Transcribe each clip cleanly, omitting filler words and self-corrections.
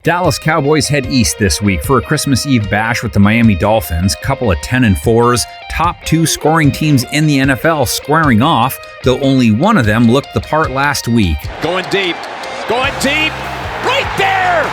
Dallas Cowboys head east this week for a Christmas Eve bash with the Miami Dolphins, couple of 10-4s, top two scoring teams in the NFL squaring off, though only one of them looked the part last week. Going deep, right there!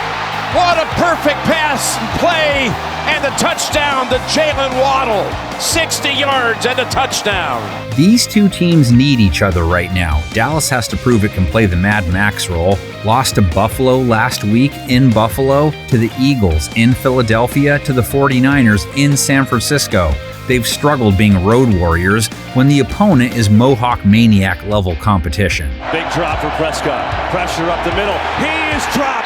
What a perfect pass and play, and the touchdown to Jalen Waddle. 60 yards and a touchdown. These two teams need each other right now. Dallas has to prove it can play the Mad Max role. Lost to Buffalo last week in Buffalo, to the Eagles in Philadelphia, to the 49ers in San Francisco. They've struggled being road warriors when the opponent is Mohawk Maniac level competition. Big drop for Prescott. Pressure up the middle. He is dropped.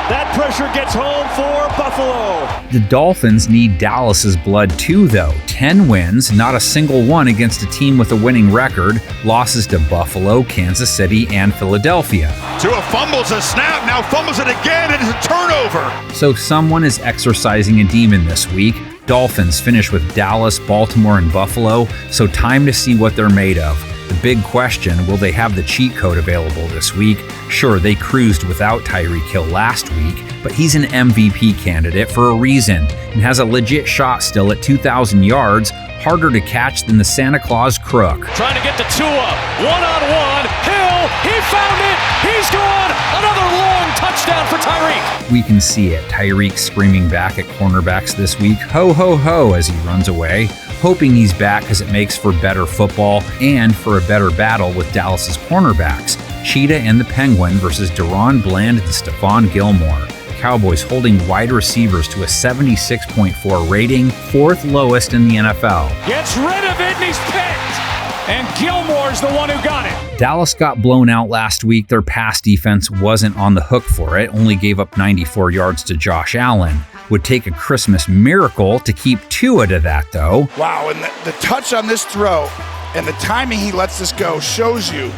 That pressure gets home for Buffalo. The Dolphins need Dallas's blood too, though. 10 wins, not a single one against a team with a winning record. Losses to Buffalo, Kansas City, and Philadelphia. Tua fumbles a snap, now fumbles it again, and it's a turnover. So someone is exercising a demon this week. Dolphins finish with Dallas, Baltimore, and Buffalo, so time to see what they're made of. The big question, will they have the cheat code available this week? Sure, they cruised without Tyreek Hill last week, but he's an MVP candidate for a reason and has a legit shot still at 2,000 yards, harder to catch than the Santa Claus crook. Trying to get to Tua, one-on-one, Hill, he found it, he's gone, another long touchdown for Tyreek. We can see it, Tyreek screaming back at cornerbacks this week, ho ho ho, as he runs away, hoping he's back because it makes for better football and for a better battle with Dallas's cornerbacks. Cheetah and the Penguin versus Deron Bland and Stephon Gilmore. Cowboys holding wide receivers to a 76.4 rating, fourth lowest in the NFL. Gets rid of it and he's picked. And Gilmore's the one who got it. Dallas got blown out last week. Their pass defense wasn't on the hook for it, only gave up 94 yards to Josh Allen. Would take a Christmas miracle to keep Tua to that, though. Wow, and the touch on this throw and the timing he lets this go shows you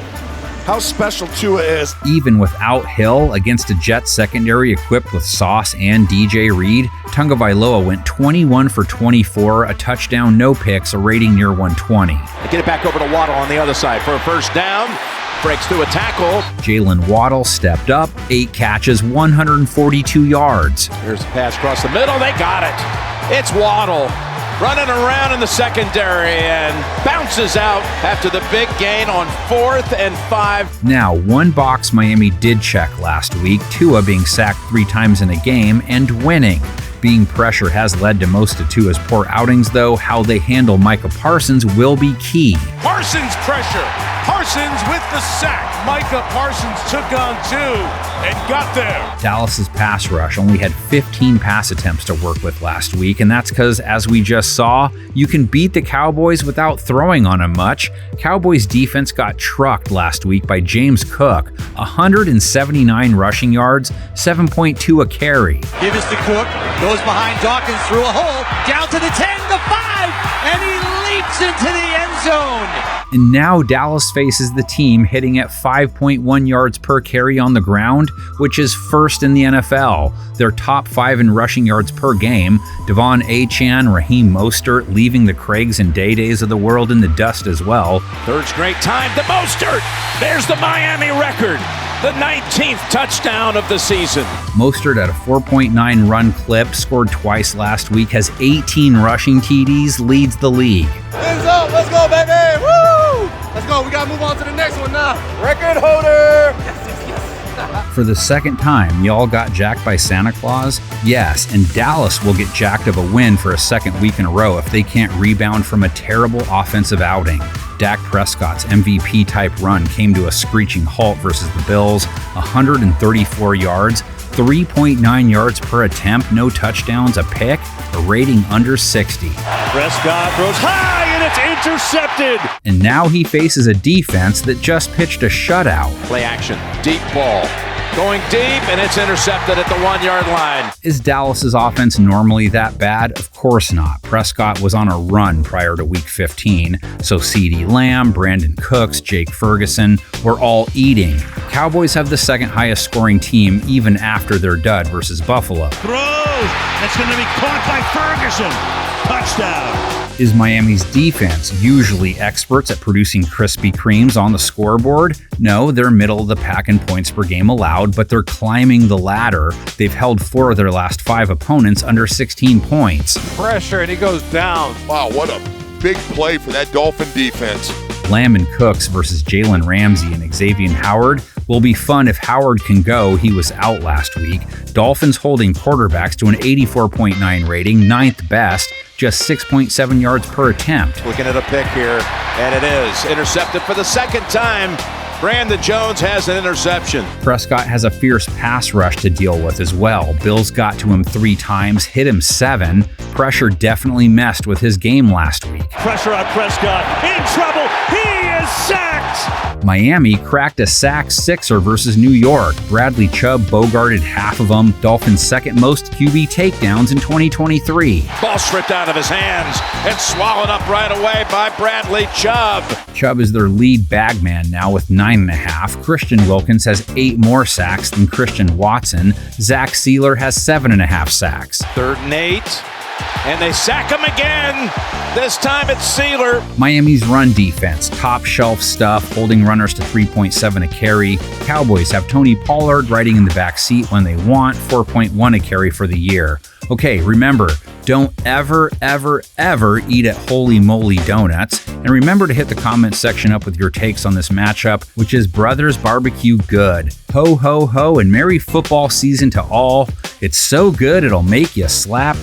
how special Tua is. Even without Hill, against a Jets secondary equipped with Sauce and DJ Reed, Tagovailoa went 21 for 24, a touchdown, no picks, a rating near 120. They get it back over to Waddle on the other side for a first down. Breaks through a tackle. Jalen Waddle stepped up, 8 catches, 142 yards. Here's a pass across the middle. They got it. It's Waddle running around in the secondary and bounces out after the big gain on 4th and 5. Now, one box Miami did check last week, Tua being sacked 3 times in a game and winning. Being pressure has led to most of Tua's poor outings, though. How they handle Micah Parsons will be key. Parsons pressure. Parsons with the sack. Micah Parsons took on 2 and got there. Dallas's pass rush only had 15 pass attempts to work with last week, and that's because, as we just saw, you can beat the Cowboys without throwing on them much. Cowboys defense got trucked last week by James Cook, 179 rushing yards, 7.2 a carry. Give us to Cook, goes behind Dawkins through a hole, down to the 10, the 5, and he leaps into the end zone. And now Dallas faces the team hitting at 5.1 yards per carry on the ground, which is first in the NFL. They're top 5 in rushing yards per game. Devon Achane, Raheem Mostert leaving the Craigs and Day-Days of the world in the dust as well. Third straight time to Mostert. There's the Miami record. The 19th touchdown of the season. Mostert at a 4.9 run clip, scored twice last week, has 18 rushing TDs, leads the league. Hands up, let's go, baby! Woo! Let's go, we gotta move on to the next one now. Record holder! For the second time, y'all got jacked by Santa Claus? Yes, and Dallas will get jacked of a win for a second week in a row if they can't rebound from a terrible offensive outing. Dak Prescott's MVP-type run came to a screeching halt versus the Bills, 134 yards, 3.9 yards per attempt, no touchdowns, a pick, a rating under 60. Prescott throws high and it's intercepted. And now he faces a defense that just pitched a shutout. Play action, deep ball. Going deep, and it's intercepted at the 1-yard line. Is Dallas's offense normally that bad? Of course not. Prescott was on a run prior to Week 15, so CeeDee Lamb, Brandon Cooks, Jake Ferguson were all eating. Cowboys have the second highest scoring team even after their dud versus Buffalo. Throws! That's going to be caught by Ferguson. Touchdown. Is Miami's defense usually experts at producing Krispy Kremes on the scoreboard? No, they're middle of the pack in points per game allowed, but they're climbing the ladder. They've held 4 of their last 5 opponents under 16 points. Pressure, and he goes down. Wow, what a big play for that Dolphin defense. Lamb and Cooks versus Jalen Ramsey and Xavier Howard will be fun if Howard can go. He was out last week. Dolphins holding quarterbacks to an 84.9 rating, 9th best, just 6.7 yards per attempt. Looking at a pick here, and it is intercepted for the second time. Brandon Jones has an interception. Prescott has a fierce pass rush to deal with as well. Bills got to him 3 times, hit him 7. Pressure definitely messed with his game last week. Pressure on Prescott. In trouble. He is sacked. Miami cracked a sack sixer versus New York. Bradley Chubb bogarted half of them. Dolphins' second most QB takedowns in 2023. Ball stripped out of his hands and swallowed up right away by Bradley Chubb. Chubb is their lead bag man now with 9.5. Christian Wilkins has 8 more sacks than Christian Watson. Zach Sealer has 7.5 sacks. 3rd and 8. And they sack him again. This time it's Sealer. Miami's run defense, top shelf stuff, holding runners to 3.7 a carry. Cowboys have Tony Pollard riding in the back seat when they want, 4.1 a carry for the year. Okay, remember, don't ever eat at Holy Moly Donuts. And remember to hit the comment section up with your takes on this matchup, which is Brothers Barbecue good. Ho, ho, ho, and merry football season to all. It's so good it'll make you slap